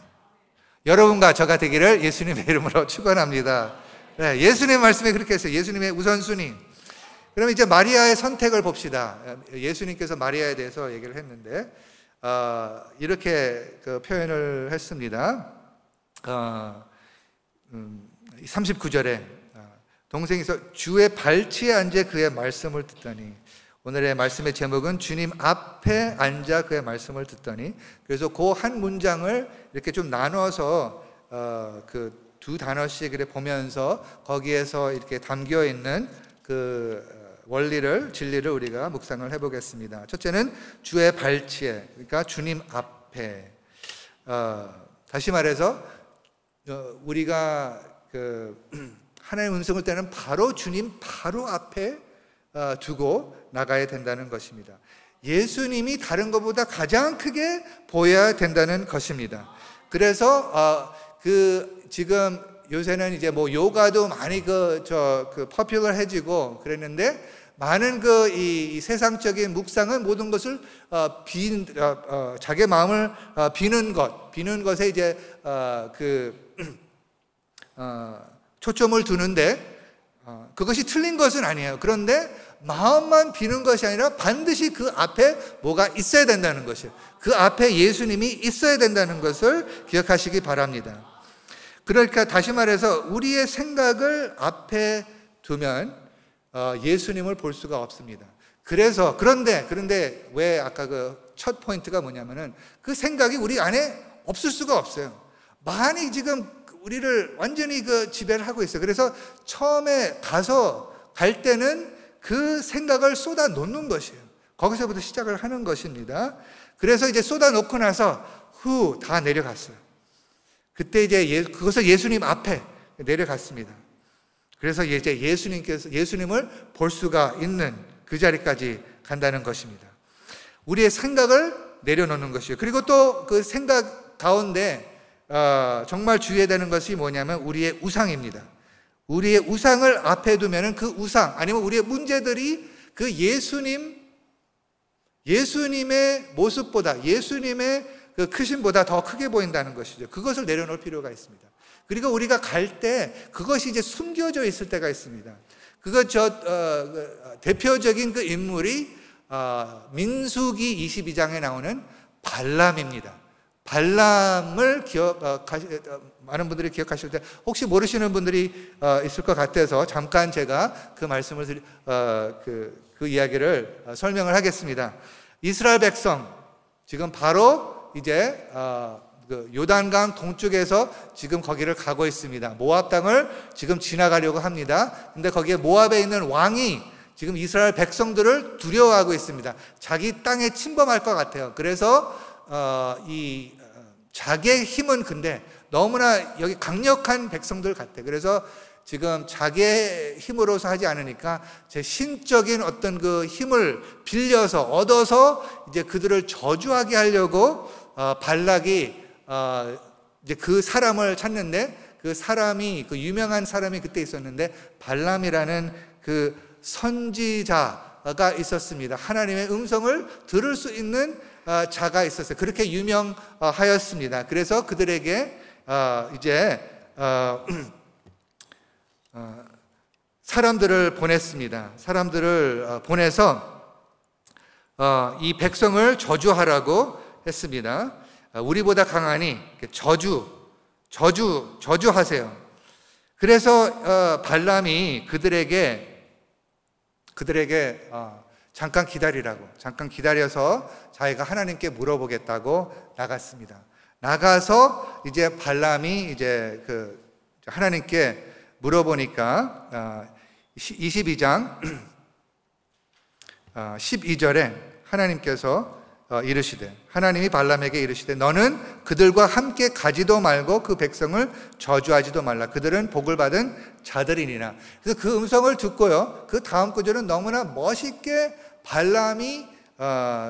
여러분과 저가 되기를 예수님의 이름으로 축원합니다. 네, 예수님의 말씀에 그렇게 했어요. 예수님의 우선순위. 그럼 이제 마리아의 선택을 봅시다. 예수님께서 마리아에 대해서 얘기를 했는데 이렇게 그 표현을 했습니다. 39절에 동생이서 주의 발치에 앉아 그의 말씀을 듣더니, 오늘의 말씀의 제목은 주님 앞에 앉아 그의 말씀을 듣더니, 그래서 그 한 문장을 이렇게 좀 나눠서 그 두 단어씩 이렇게 보면서 거기에서 이렇게 담겨 있는 그 원리를, 진리를 우리가 묵상을 해보겠습니다. 첫째는 주의 발치에, 그러니까 주님 앞에. 다시 말해서 우리가 하나님의 음성을 때는 바로 주님 바로 앞에 두고 나가야 된다는 것입니다. 예수님이 다른 것보다 가장 크게 보여야 된다는 것입니다. 그래서 지금 요새는 이제 뭐 요가도 많이 퍼퓰러해지고 그랬는데, 많은 이 세상적인 묵상은 모든 것을 자기 마음을 비는 것에 이제 초점을 두는데, 그것이 틀린 것은 아니에요. 그런데 마음만 비는 것이 아니라 반드시 그 앞에 뭐가 있어야 된다는 것이에요. 그 앞에 예수님이 있어야 된다는 것을 기억하시기 바랍니다. 그러니까 다시 말해서 우리의 생각을 앞에 두면 예수님을 볼 수가 없습니다. 그런데 왜 아까 그 첫 포인트가 뭐냐면은 그 생각이 우리 안에 없을 수가 없어요. 많이 지금 우리를 완전히 지배를 하고 있어요. 그래서 처음에 갈 때는 그 생각을 쏟아 놓는 것이에요. 거기서부터 시작을 하는 것입니다. 그래서 이제 쏟아 놓고 나서 다 내려갔어요. 그때 이제 그것을 예수님 앞에 내려갔습니다. 그래서 이제 예수님을 볼 수가 있는 그 자리까지 간다는 것입니다. 우리의 생각을 내려놓는 것이에요. 그리고 또 그 생각 가운데 정말 주의해야 되는 것이 뭐냐면 우리의 우상입니다. 우리의 우상을 앞에 두면은 그 우상, 아니면 우리의 문제들이 그 예수님의 모습보다, 예수님의 그 크심보다 더 크게 보인다는 것이죠. 그것을 내려놓을 필요가 있습니다. 그리고 우리가 갈 때 그것이 이제 숨겨져 있을 때가 있습니다. 대표적인 그 인물이 민수기 22장에 나오는 발람입니다. 발람을 많은 분들이 기억하실 때, 혹시 모르시는 분들이 있을 것 같아서 잠깐 제가 그 말씀을 그 이야기를 설명을 하겠습니다. 이스라엘 백성, 지금 바로 이제 요단강 동쪽에서 지금 거기를 가고 있습니다. 모압 땅을 지금 지나가려고 합니다. 근데 거기에 모압에 있는 왕이 지금 이스라엘 백성들을 두려워하고 있습니다. 자기 땅에 침범할 것 같아요. 그래서 자기의 힘은 근데 너무나 여기 강력한 백성들 같아요. 그래서 지금 자기의 힘으로서 하지 않으니까 제 신적인 어떤 그 힘을 빌려서 얻어서 이제 그들을 저주하게 하려고 발락이 이제 그 사람을 찾는데, 그 유명한 사람이 그때 있었는데 발람이라는 그 선지자가 있었습니다. 하나님의 음성을 들을 수 있는 자가 있었어요. 그렇게 유명하였습니다. 그래서 그들에게 이제 사람들을 보냈습니다. 사람들을 보내서 이 백성을 저주하라고 했습니다. 우리보다 강하니 저주하세요. 그래서 발람이 그들에게 잠깐 기다려서 자기가 하나님께 물어보겠다고 나갔습니다. 나가서 이제 발람이 이제 하나님께 물어보니까 22장 12절에 하나님께서 하나님이 발람에게 이르시되 너는 그들과 함께 가지도 말고 그 백성을 저주하지도 말라. 그들은 복을 받은 자들이니라. 그래서 그 음성을 듣고요, 그 다음 구절은 너무나 멋있게 발람이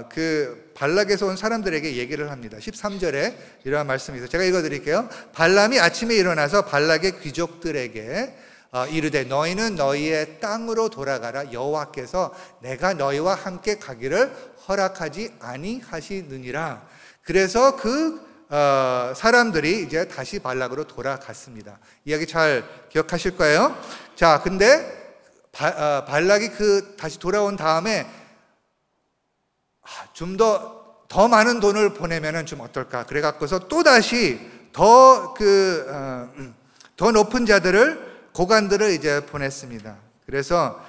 그 발락에서 온 사람들에게 얘기를 합니다. 13절에 이러한 말씀이 있어요. 제가 읽어드릴게요. 발람이 아침에 일어나서 발락의 귀족들에게 이르되 너희는 너희의 땅으로 돌아가라. 여호와께서 내가 너희와 함께 가기를 허락하지 아니하시느니라. 그래서 그 사람들이 이제 다시 발락으로 돌아갔습니다. 이야기 잘 기억하실 거예요. 자, 근데 발락이 다시 돌아온 다음에 좀 더 많은 돈을 보내면은 좀 어떨까? 그래 갖고서 또 다시 더 더 높은 자들을, 고관들을 이제 보냈습니다. 그래서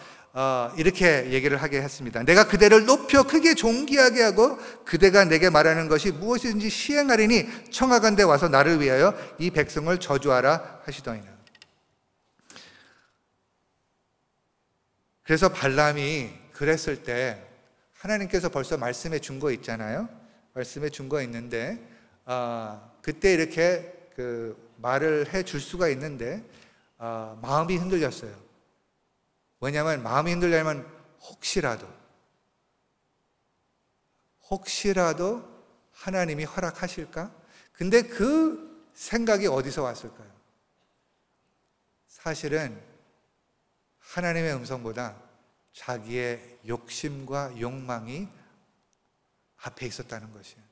이렇게 얘기를 하게 했습니다. 내가 그대를 높여 크게 존귀하게 하고 그대가 내게 말하는 것이 무엇이든지 시행하리니 청하건대 와서 나를 위하여 이 백성을 저주하라 하시더니라. 그래서 발람이 그랬을 때 하나님께서 벌써 말씀해 준 거 있잖아요. 말씀해 준 거 있는데 그때 이렇게 말을 해 줄 수가 있는데 마음이 흔들렸어요. 왜냐하면 마음이 흔들리면 혹시라도 하나님이 허락하실까? 근데 그 생각이 어디서 왔을까요? 사실은 하나님의 음성보다 자기의 욕심과 욕망이 앞에 있었다는 것이에요.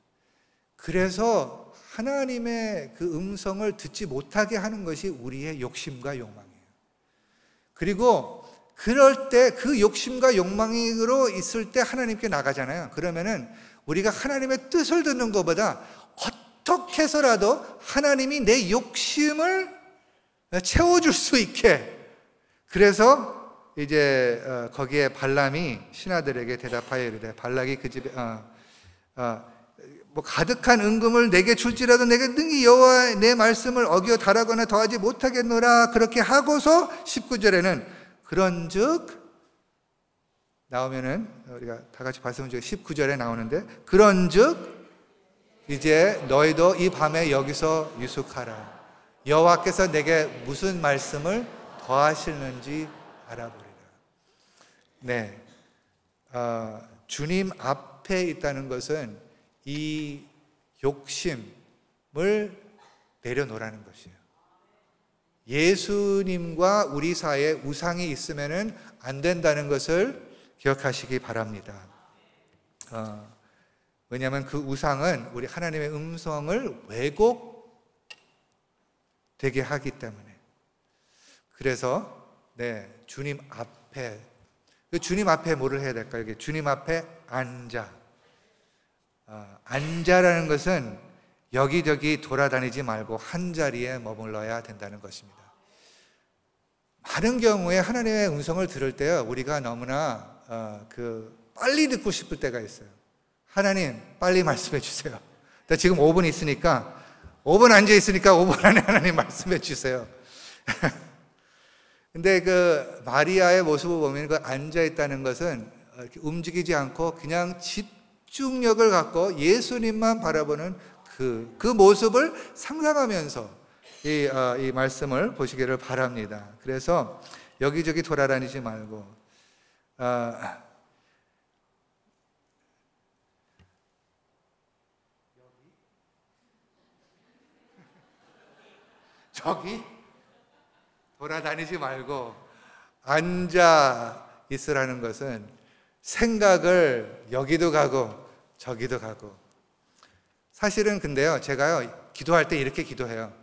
그래서 하나님의 그 음성을 듣지 못하게 하는 것이 우리의 욕심과 욕망이에요. 그리고 그럴 때 그 욕심과 욕망으로 있을 때 하나님께 나가잖아요. 그러면은 우리가 하나님의 뜻을 듣는 것보다 어떻게 해서라도 하나님이 내 욕심을 채워줄 수 있게, 그래서 이제 거기에 발람이 신하들에게 대답하여 이르되 발락이 그 집에 뭐 가득한 은금을 내게 줄지라도 내가 능히 여호와의 내 말씀을 어기어 달하거나 더하지 못하겠노라. 그렇게 하고서 19절에는 그런즉 나오면은 우리가 다 같이 봤으면 좋겠어요. 19절에 나오는데 그런즉 이제 너희도 이 밤에 여기서 유숙하라. 여호와께서 내게 무슨 말씀을 더하시는지 알아보리라. 네, 주님 앞에 있다는 것은 이 욕심을 내려놓으라는 것이에요. 예수님과 우리 사이에 우상이 있으면 안 된다는 것을 기억하시기 바랍니다. 왜냐하면 그 우상은 우리 하나님의 음성을 왜곡되게 하기 때문에. 그래서 주님 앞에, 주님 앞에 뭐를 해야 될까요? 주님 앞에 앉아. 앉아라는 것은 여기저기 돌아다니지 말고 한 자리에 머물러야 된다는 것입니다. 많은 경우에 하나님의 음성을 들을 때요, 우리가 너무나 빨리 듣고 싶을 때가 있어요. 하나님 빨리 말씀해 주세요. 나 지금 5분 있으니까 5분 앉아 있으니까 5분 안에 하나님 말씀해 주세요. 근데 그 마리아의 모습을 보면 그 앉아 있다는 것은 이렇게 움직이지 않고 그냥 집중력을 갖고 예수님만 바라보는 그 모습을 상상하면서 이 말씀을 보시기를 바랍니다. 그래서 여기저기 돌아다니지 말고 저기 돌아다니지 말고 앉아 있으라는 것은 생각을 여기도 가고 저기도 가고. 사실은 근데요, 제가요 기도할 때 이렇게 기도해요.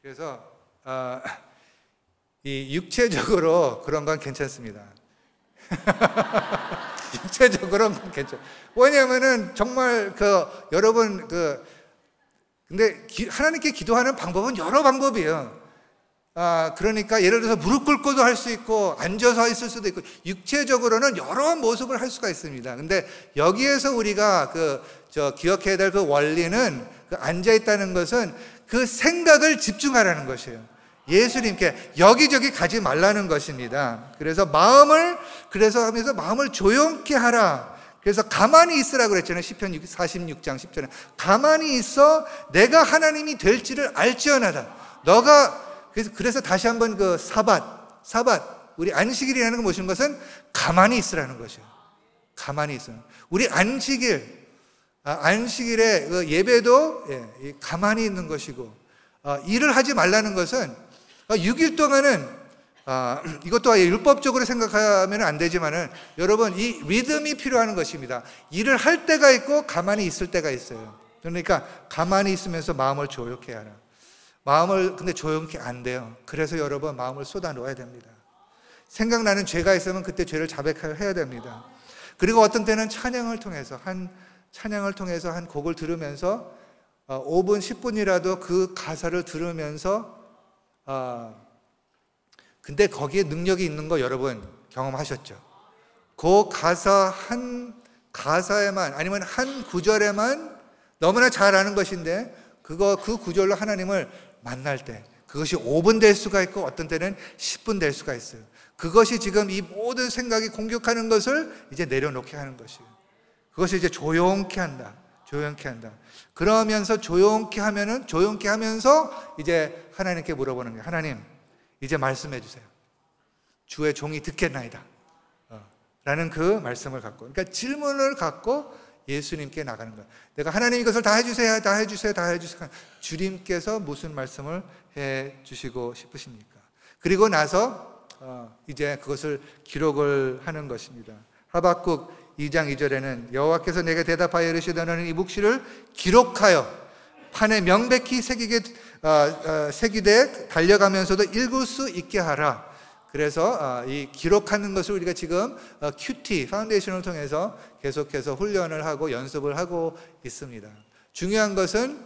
그래서 이 육체적으로 그런 건 괜찮습니다. 육체적으로는 괜찮아요. 왜냐하면은 정말 여러분 근데 하나님께 기도하는 방법은 여러 방법이에요. 그러니까 예를 들어서 무릎 꿇고도 할 수 있고 앉아서 있을 수도 있고 육체적으로는 여러 모습을 할 수가 있습니다. 근데 여기에서 우리가 기억해야 될 그 원리는 앉아 있다는 것은 그 생각을 집중하라는 것이에요. 예수님께 여기저기 가지 말라는 것입니다. 그래서 하면서 마음을 조용케 하라. 그래서 가만히 있으라고 그랬잖아요. 시편 46장 10절에 가만히 있어 내가 하나님이 될지를 알지어나다. 그래서 다시 한번 사밧 우리 안식일이라는 거 모시는 것은 가만히 있으라는 것이에요. 가만히 있어. 우리 안식일에 예배도 가만히 있는 것이고, 일을 하지 말라는 것은 6일 동안은 이것도 율법적으로 생각하면 안 되지만은 여러분 이 리듬이 필요한 것입니다. 일을 할 때가 있고 가만히 있을 때가 있어요. 그러니까 가만히 있으면서 마음을 조용케 하라. 근데 조용케 안 돼요. 그래서 여러분 마음을 쏟아 놓아야 됩니다. 생각나는 죄가 있으면 그때 죄를 자백해야 됩니다. 그리고 어떤 때는 찬양을 통해서 찬양을 통해서 한 곡을 들으면서 5분, 10분이라도 그 가사를 들으면서 근데 거기에 능력이 있는 거 여러분 경험하셨죠? 그 가사에만 아니면 한 구절에만 너무나 잘 아는 것인데 그 구절로 하나님을 만날 때 그것이 5분 될 수가 있고 어떤 때는 10분 될 수가 있어요. 그것이 지금 이 모든 생각이 공격하는 것을 이제 내려놓게 하는 것이에요. 그것을 이제 조용케 한다. 조용케 한다. 그러면서 조용케 하면서 이제 하나님께 물어보는 거예요. 하나님, 이제 말씀해 주세요. 주의 종이 듣겠나이다. 라는 그 말씀을 갖고, 그러니까 질문을 갖고 예수님께 나가는 거예요. 내가 하나님 이것을 다 해주세요, 다 해주세요, 다 해주세요. 주님께서 무슨 말씀을 해 주시고 싶으십니까? 그리고 나서 이제 그것을 기록을 하는 것입니다. 하박국 2장 2절에는 여호와께서 내게 대답하여 이르시되 너는 이 묵시를 기록하여 판에 명백히 새기되 달려가면서도 읽을 수 있게 하라. 그래서 이 기록하는 것을 우리가 지금 큐티 파운데이션을 통해서 계속해서 훈련을 하고 연습을 하고 있습니다. 중요한 것은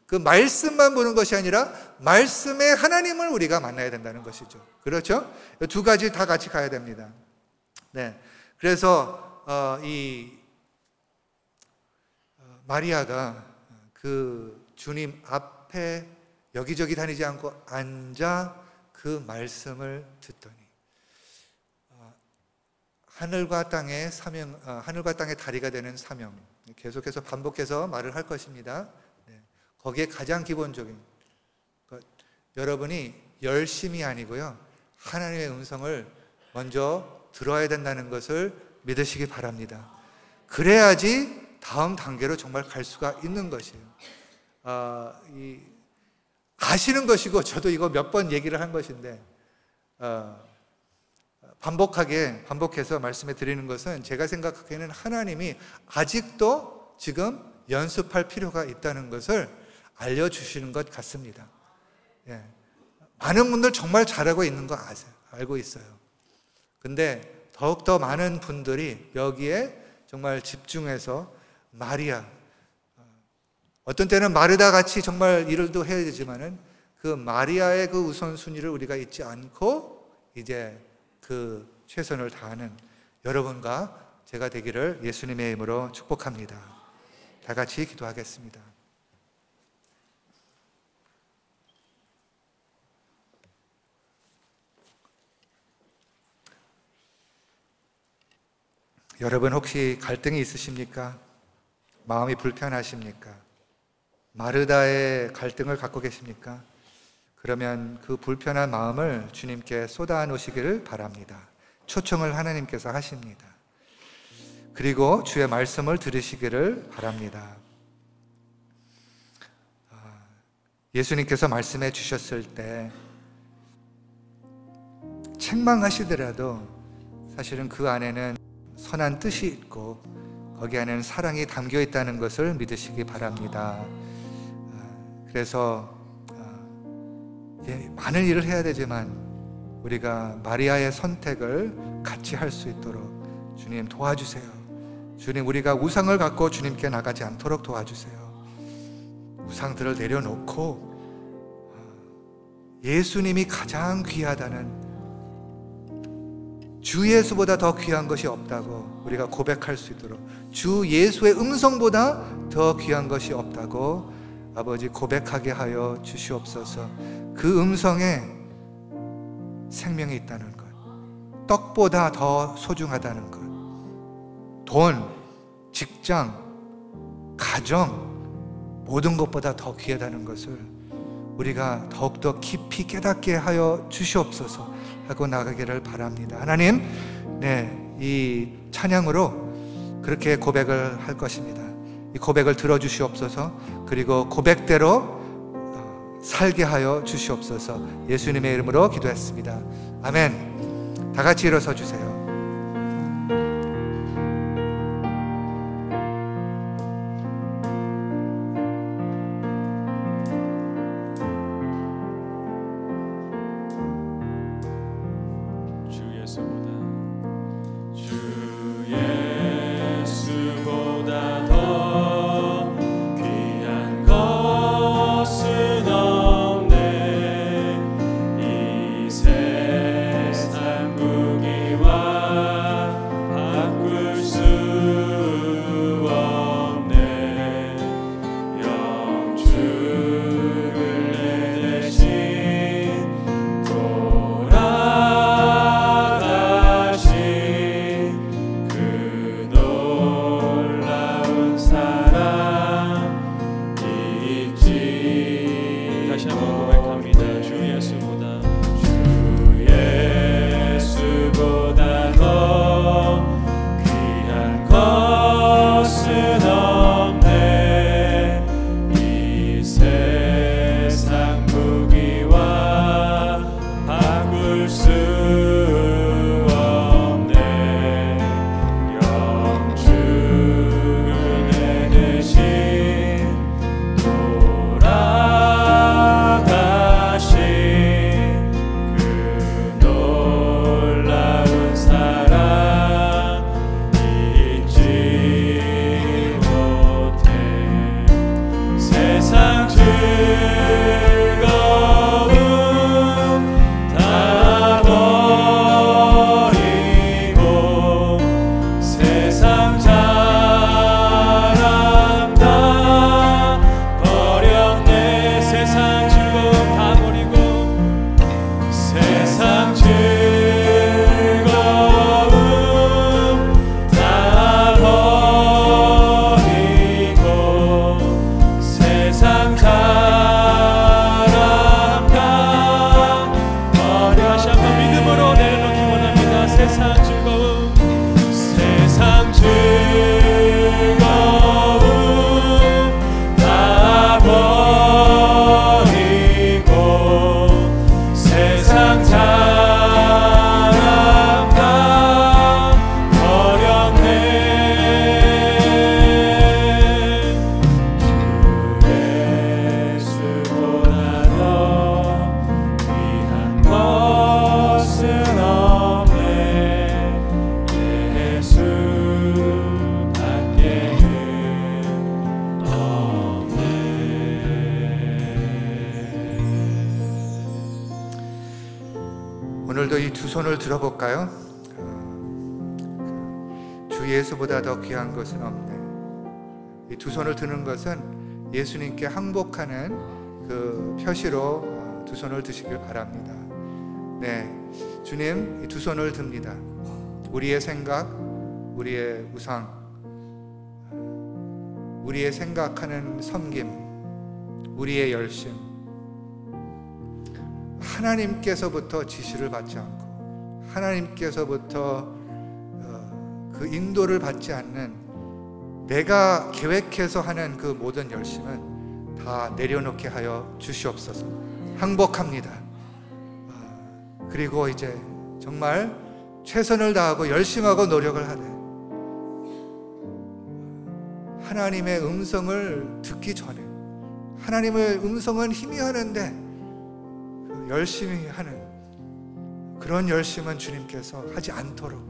그 말씀만 보는 것이 아니라 말씀의 하나님을 우리가 만나야 된다는 것이죠. 그렇죠? 두 가지 다 같이 가야 됩니다. 그래서 이 마리아가 그 주님 앞에 여기저기 다니지 않고 앉아 그 말씀을 듣더니 하늘과 땅의 사명, 하늘과 땅의 다리가 되는 사명, 계속해서 반복해서 말을 할 것입니다. 거기에 가장 기본적인 여러분이 열심이 아니고요, 하나님의 음성을 먼저 들어야 된다는 것을 믿으시기 바랍니다. 그래야지 다음 단계로 정말 갈 수가 있는 것이에요. 아시는 것이고 저도 이거 몇 번 얘기를 한 것인데 반복해서 말씀해 드리는 것은 제가 생각하기에는 하나님이 아직도 지금 연습할 필요가 있다는 것을 알려주시는 것 같습니다. 많은 분들 정말 잘하고 있는 거 아세요. 알고 있어요. 근데 더욱더 많은 분들이 여기에 정말 집중해서 마리아, 어떤 때는 마르다 같이 정말 일도 해야 되지만은 그 마리아의 그 우선순위를 우리가 잊지 않고 이제 그 최선을 다하는 여러분과 제가 되기를 예수님의 이름으로 축복합니다. 다 같이 기도하겠습니다. 여러분 혹시 갈등이 있으십니까? 마음이 불편하십니까? 마르다의 갈등을 갖고 계십니까? 그러면 그 불편한 마음을 주님께 쏟아 놓으시기를 바랍니다. 초청을 하나님께서 하십니다. 그리고 주의 말씀을 들으시기를 바랍니다. 예수님께서 말씀해 주셨을 때 책망하시더라도 사실은 그 안에는 선한 뜻이 있고 거기 안에는 사랑이 담겨 있다는 것을 믿으시기 바랍니다. 그래서 많은 일을 해야 되지만 우리가 마리아의 선택을 같이 할 수 있도록 주님 도와주세요. 주님, 우리가 우상을 갖고 주님께 나가지 않도록 도와주세요. 우상들을 내려놓고 예수님이 가장 귀하다는, 주 예수보다 더 귀한 것이 없다고 우리가 고백할 수 있도록, 주 예수의 음성보다 더 귀한 것이 없다고 아버지 고백하게 하여 주시옵소서. 그 음성에 생명이 있다는 것, 떡보다 더 소중하다는 것, 돈, 직장, 가정, 모든 것보다 더 귀하다는 것을 우리가 더욱더 깊이 깨닫게 하여 주시옵소서 하고 나가기를 바랍니다. 하나님, 이 찬양으로 그렇게 고백을 할 것입니다. 이 고백을 들어주시옵소서. 그리고 고백대로 살게 하여 주시옵소서. 예수님의 이름으로 기도했습니다. 아멘. 다 같이 일어서 주세요. 주 예수보다 더 한번 고백합니다. 주 예수보다 더 귀한 것은 없네. 이 세상 무기와 바꿀 수 없네. 영주를 내듯이 돌아가신 그 놀라운 사랑 잊지 못해. 세상 즐거움 다 버리고 세상 자랑 다 버렸네. 세상 즐거움 다 버리고 세상 즐거움 다 버리고 세상 자랑 다 버려. 다시 한번 믿음으로 내려놓기 원합니다. 세상 즐거움 다 버리고 세상 자랑 다 버렸네. 주 예수보다 더 귀한 것은 없네. 예수밖에는 없네. 오늘도 이 두 손을 들어볼까요? 주 예수보다 더 귀한 것은 없네. 이 두 손을 드는 것은 예수님께 항복하는 그 표시로 두 손을 드시길 바랍니다. 네, 주님, 이 두 손을 듭니다. 우리의 생각, 우리의 우상, 우리의 생각하는 섬김, 우리의 열심, 하나님께서부터 지시를 받지 않고 하나님께서부터 그 인도를 받지 않는 내가 계획해서 하는 그 모든 열심은 다 내려놓게 하여 주시옵소서. 항복합니다. 그리고 이제 정말 최선을 다하고 열심하고 노력을 하되 하나님의 음성을 듣기 전에, 하나님의 음성은 희미하는데 열심히 하는 그런 열심은 주님께서 하지 않도록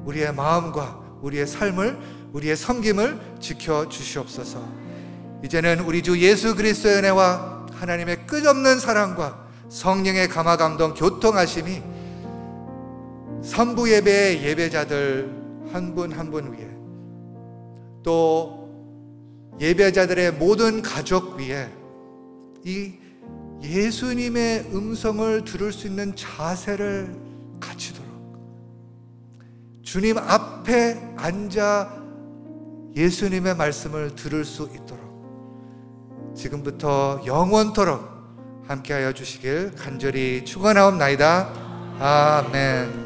우리의 마음과 우리의 삶을, 우리의 섬김을 지켜주시옵소서. 이제는 우리 주 예수 그리스도의 은혜와 하나님의 끝없는 사랑과 성령의 감화감동 교통하심이 선부 예배의 예배자들 한 분 한 분 위에, 또 예배자들의 모든 가족 위에 이 예수님의 음성을 들을 수 있는 자세를 갖추도록, 주님 앞에 앉아 예수님의 말씀을 들을 수 있도록 지금부터 영원토록 함께하여 주시길 간절히 축원하옵나이다. 아멘.